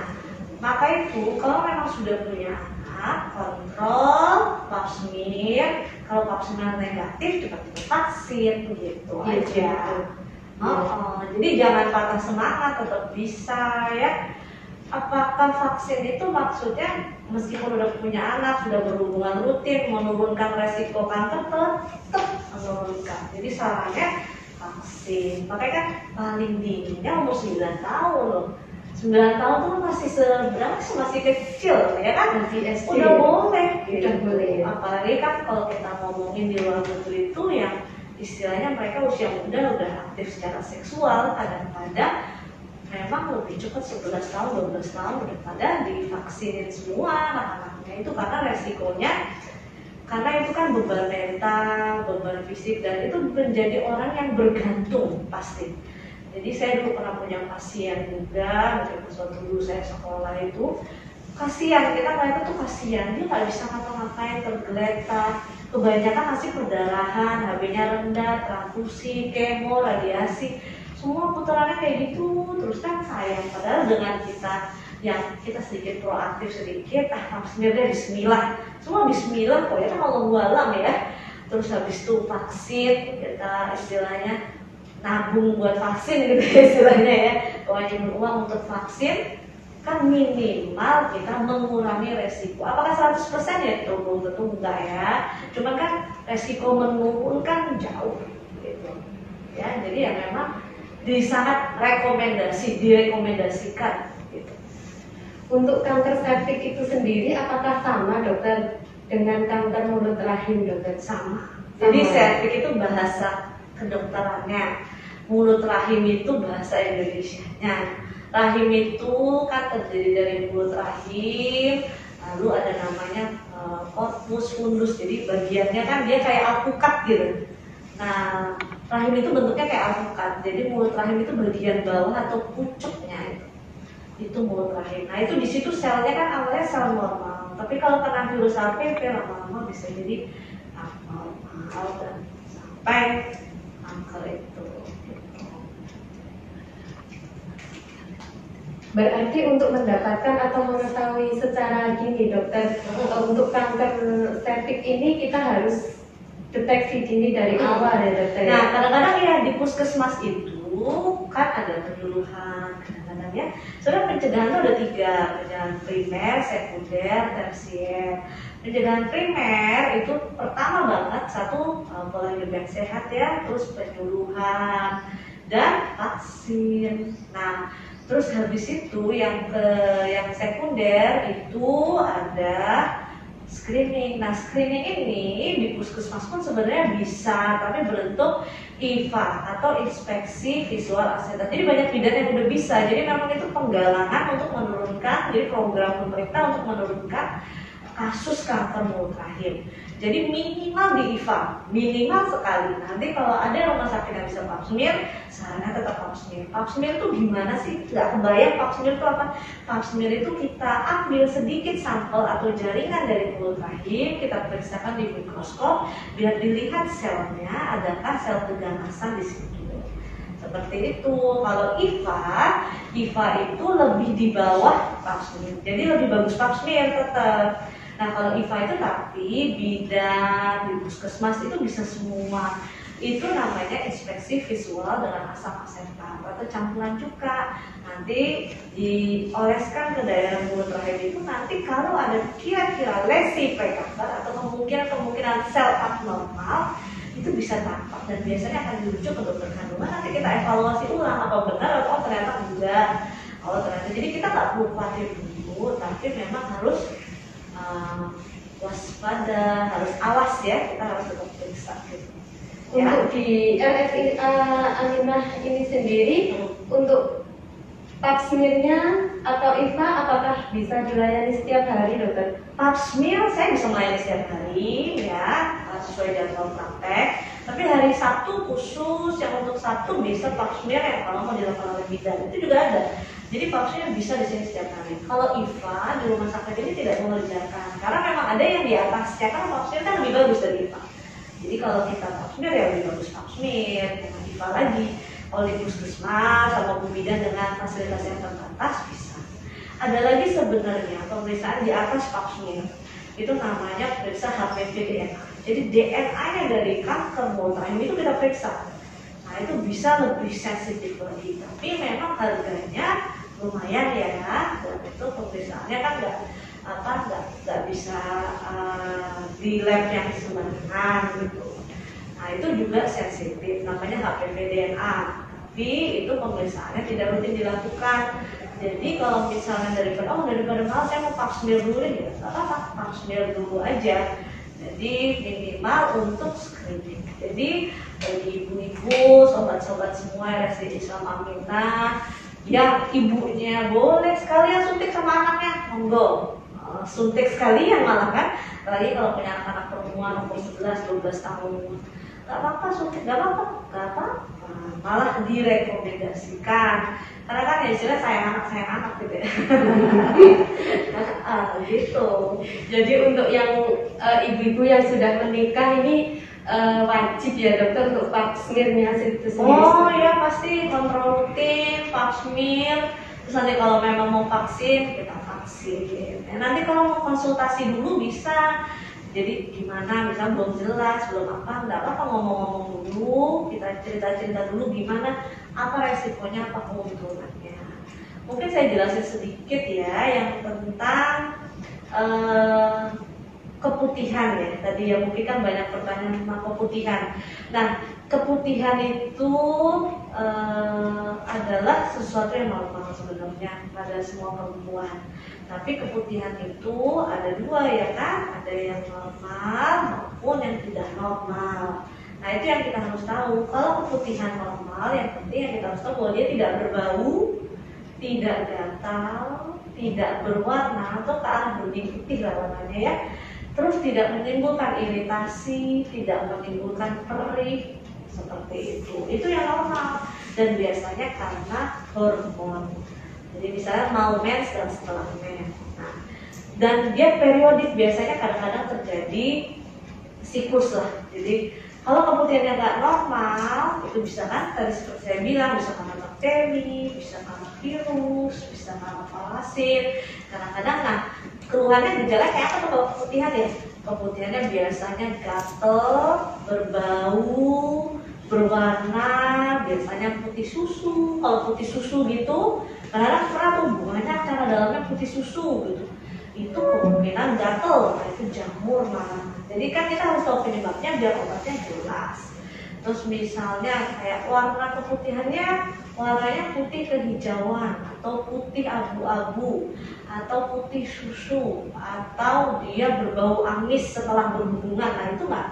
maka itu kalau memang sudah punya anak, kontrol pap smear. Kalau pap smear negatif, cepat-cepat vaksin gitu aja. Jadi jangan patah semangat, tetap bisa ya. Apakah vaksin itu maksudnya meskipun udah punya anak, sudah berhubungan rutin, menurunkan resiko kanker, tetap menurunkan. Jadi sarannya vaksin. Makanya kan paling dinginnya umur 9 tahun loh. 9 tahun tuh masih seberapa sih, masih kecil ya kan? Masih SD. Udah boleh. Udah boleh. Apalagi kan kalau kita ngomongin di luar negeri itu yang istilahnya mereka usia muda udah aktif secara seksual, kadang-kadang memang lebih cepat 11 tahun, 12 tahun udah pada divaksin semua anak-anaknya itu karena resikonya, karena itu kan beban mental, beban fisik, dan itu menjadi orang yang bergantung pasti. Jadi saya dulu pernah punya pasien juga, mungkin suatu dulu saya sekolah itu, kasihan, kita ngeliatnya tuh kasihan, dia nggak bisa ngapa-ngapain, tergeletak, kebanyakan masih perdarahan, HB-nya rendah, transfusi, kemo, radiasi, semua putarannya kayak gitu, terus kan sayang. Padahal dengan kita yang kita sedikit proaktif sedikit, smearnya bismillah, semua bismillah kok ya kan Allah alam ya. Terus habis itu vaksin, kita istilahnya nabung buat vaksin gitu ya istilahnya ya, kewajiban uang untuk vaksin, kan minimal kita mengurangi resiko. Apakah 100% ya? Belum tentu enggak ya. Cuman kan resiko menurun kan jauh gitu. Ya, jadi ya memang sangat direkomendasikan gitu. Untuk kanker serviks itu sendiri apakah sama dokter dengan kanker mulut rahim dokter? Sama. Jadi serviks itu bahasa kedokterannya, mulut rahim itu bahasa Indonesianya. Rahim itu kan terdiri dari mulut rahim, lalu ada namanya corpus fundus. Jadi bagiannya kan dia kayak alpukat gitu. Nah, rahim itu bentuknya kayak alpukat. Jadi mulut rahim itu bagian bawah atau pucuknya itu mulut rahim. Nah, itu di situ selnya kan awalnya sel normal. Tapi kalau kena virus HPV lama-lama bisa jadi abnormal dan sampai kanker itu. Berarti untuk mendapatkan atau mengetahui secara dini dokter, untuk kanker serviks ini kita harus deteksi dini dari awal ya dokter. Nah, kadang-kadang ya di puskesmas itu kan ada penyuluhan, kadang-kadang ya. Soalnya pencegahan itu ada 3, pencegahan primer, sekunder, tersier. Pencegahan primer itu pertama banget satu pola hidup yang sehat ya, terus penyuluhan dan vaksin. Nah, terus habis itu yang sekunder itu ada screening. Nah, screening ini di puskesmas pun sebenarnya bisa, tapi berbentuk IVA atau inspeksi visual asetat. Jadi banyak bidan yang udah bisa. Jadi memang itu penggalangan untuk menurunkan, jadi program pemerintah untuk menurunkan kasus kanker mulut rahim. Jadi minimal di IVA, minimal sekali. Nanti kalau ada rumah sakit yang bisa pap smear, sarannya tetap pap smear. Pap smear itu gimana sih? Gak kebayang pap smear itu apa? Pap smear itu kita ambil sedikit sampel atau jaringan dari mulut rahim, kita periksakan di mikroskop, biar dilihat selnya, adakah sel keganasan di situ. Seperti itu. Kalau IVA itu lebih di bawah pap smear. Jadi lebih bagus pap smear tetap. Nah, kalau IVA itu tapi bidan di puskesmas itu bisa semua. Itu namanya inspeksi visual dengan asam asetat atau campuran cuka. Nanti dioleskan ke daerah mulut rahim itu, nanti kalau ada kira-kira lesi prekanker atau kemungkinan sel abnormal itu bisa tampak dan biasanya akan dirujuk ke dokter kandungan. Nanti kita evaluasi ulang apa benar atau ternyata enggak. Jadi kita nggak perlu khawatir dulu, tapi memang harus waspada, harus awas ya, kita harus tetap periksa gitu. Untuk di RSIA Aminah ini sendiri, untuk pap smear-nya atau IVA apakah bisa dilayani setiap hari dokter? Pap smear saya bisa melayani setiap hari ya, sesuai jadwal praktek. Tapi hari Sabtu khusus, yang untuk Sabtu bisa pap smear yang kalau mau dilakukan oleh bidan itu juga ada. Jadi pap smear bisa di sini setiap hari. Kalau IVA di rumah sakit ini tidak mengerjakan, karena memang ada yang di atasnya, kan pap smear kan lebih bagus dari IVA. Jadi kalau kita pap smear ya lebih bagus pap smear dengan IVA lagi. Kalau di puskesmas sama bidan dengan fasilitas yang terbatas bisa. Ada lagi sebenarnya pemeriksaan di atas pap smear. Itu namanya periksa HPV DNA. Jadi DNA-nya dari kanker mulut rahim itu kita periksa. Nah, itu bisa lebih sensitif lagi. Tapi memang harganya lumayan ya. Dan itu pemeriksaannya kan nggak bisa di lab yang sembarangan gitu. Nah, itu juga sensitif. Namanya HPV DNA. Tapi itu pemeriksaannya tidak rutin dilakukan. Jadi kalau misalnya daripada mahal saya mau pap smear dulu ya, nggak apa-apa, pap smear dulu aja. Jadi minimal untuk screening. Jadi bagi ibu-ibu, sobat-sobat semua RSI Islam Aminah, yang ibunya boleh sekalian suntik sama anaknya, monggo. Suntik sekalian malah kan, apalagi kalau punya anak-anak perempuan umur 11-12 tahun. Gak apa-apa suntik, gak apa-apa, malah direkomendasikan. Karena kan ya istilah sayang anak gitu ya. Gitu. Jadi untuk yang ibu-ibu yang sudah menikah ini wajib ya dokter untuk pap smear-nya itu sendiri. Oh ya, pasti kontrol rutin, pap smear. Terus nanti kalau memang mau vaksin, kita vaksin. Nanti kalau mau konsultasi dulu bisa. Jadi gimana, misalnya belum jelas, belum apa, enggak apa-apa ngomong-ngomong dulu, kita cerita-cerita dulu gimana, apa resikonya, apa keuntungannya. Mungkin saya jelasin sedikit ya, yang tentang keputihan ya. Tadi ya mungkin kan banyak pertanyaan tentang keputihan. Nah, keputihan itu adalah sesuatu yang normal sebenarnya pada semua perempuan. Tapi keputihan itu ada dua ya kan, ada yang normal maupun yang tidak normal. Nah, itu yang kita harus tahu. Kalau keputihan normal, yang penting yang kita harus tahu bahwa dia tidak berbau, tidak gatal, tidak berwarna atau ke arah bening putih lah warnanya ya. Terus tidak menimbulkan iritasi, tidak menimbulkan perih seperti itu. Itu yang normal dan biasanya karena hormon. Jadi misalnya mau mens dan setelah mens. Nah, dan dia periodik, biasanya kadang-kadang terjadi siklus lah. Jadi kalau keputihannya nggak normal, itu bisa kan tadi seperti saya bilang, bisa karena bakteri, bisa karena virus, bisa bisa karena parasit. Kadang-kadang nah keluhannya gejala kayak apa tuh kalau keputihan ya? Keputihannya biasanya gatel, berbau, berwarna, biasanya putih susu. Kalau putih susu gitu, kadang-kadang pernah tuh bunganya cara dalamnya putih susu gitu. Itu kemungkinan gatel, nah itu jamur malah. Jadi kan kita harus tahu penyebabnya biar obatnya jelas. Terus misalnya kayak warna keputihannya, warnanya putih kehijauan atau putih abu-abu atau putih susu atau dia berbau amis setelah berhubungan, nah itu nggak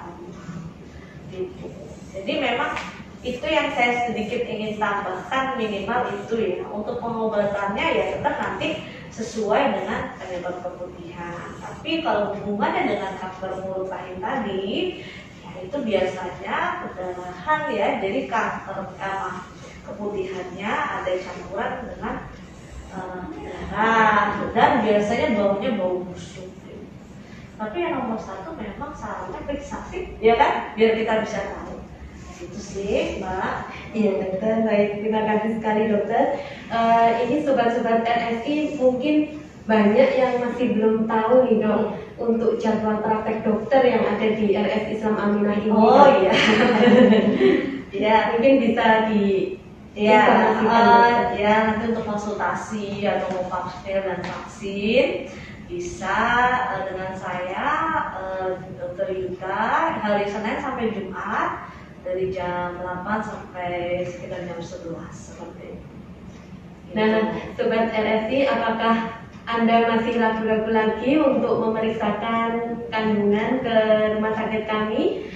gitu. Jadi memang itu yang saya sedikit ingin tambahkan, minimal itu ya. Untuk pengobatannya ya tetap nanti sesuai dengan penyebab keputihan. Tapi kalau hubungannya dengan kanker mulut rahim tadi, ya itu biasanya perdarahan ya. Jadi kanker keputihannya ada campuran dengan darah dan biasanya baunya bau busuk. Tapi yang nomor satu memang sarannya periksa sih, ya kan? Biar kita bisa tahu. Itu sih, Mbak. Iya dokter, baik, terima kasih sekali dokter. Ini sobat-sobat RSI mungkin banyak yang masih belum tahu nih dok untuk jadwal praktek dokter yang ada di RS Islam Aminah ini. Oh iya. Ya mungkin bisa di Ya, informasikan, dokter. ya nanti untuk konsultasi atau mau vaksin dan vaksin bisa dengan saya Dr. Yuka hari Senin sampai Jumat dari jam 8 sampai sekitar jam 11 seperti itu. Nah, sobat RSI, apakah Anda masih ragu-ragu lagi untuk memeriksakan kandungan ke rumah sakit kami?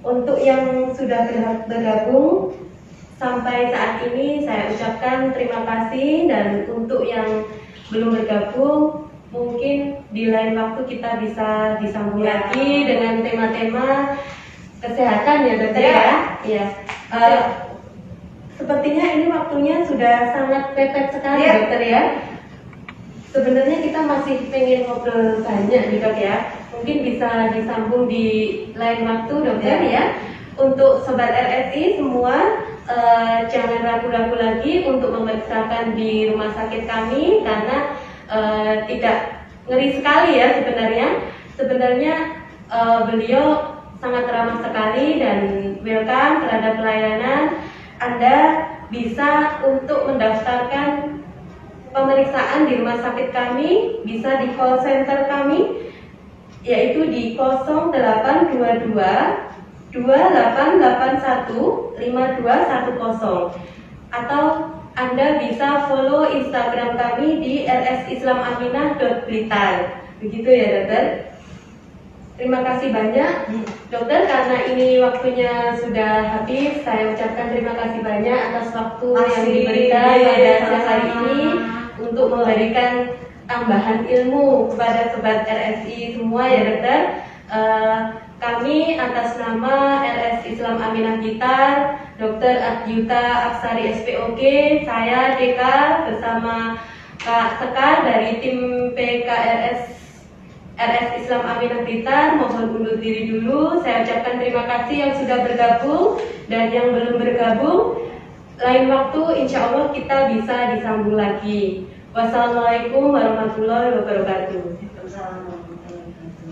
Untuk yang sudah bergabung sampai saat ini saya ucapkan terima kasih, dan untuk yang belum bergabung mungkin di lain waktu kita bisa disambung lagi dengan tema-tema kesehatan ya dokter ya. Iya. Sepertinya ini waktunya sudah sangat mepet sekali dokter ya. Sebenarnya kita masih pengen ngobrol banyak nih dok ya. Mungkin bisa disambung di lain waktu dokter ya. Untuk sobat RSI semua jangan ragu-ragu lagi untuk memeriksakan di rumah sakit kami karena tidak ngeri sekali ya sebenarnya. Sebenarnya beliau sangat ramah sekali dan welcome terhadap pelayanan. Anda bisa untuk mendaftarkan pemeriksaan di rumah sakit kami, bisa di call center kami, yaitu di 0822 2881 5210, atau Anda bisa follow Instagram kami di rsislaminah.blitar. Begitu ya dokter. Terima kasih banyak dokter, karena ini waktunya sudah habis. Saya ucapkan terima kasih banyak atas waktu yang diberikan pada siang hari ini untuk memberikan tambahan ilmu kepada sobat RSI semua ya dokter. Kami atas nama RS Islam Aminah Blitar, Dr. Adyuta Aksari SPOG, saya DK bersama Kak Sekar dari tim PKRS RS Islam Aminah Blitar mohon undur diri dulu. Saya ucapkan terima kasih yang sudah bergabung dan yang belum bergabung. Lain waktu insya Allah kita bisa disambung lagi. Wassalamualaikum warahmatullahi wabarakatuh. Waalaikumsalam warahmatullahi wabarakatuh.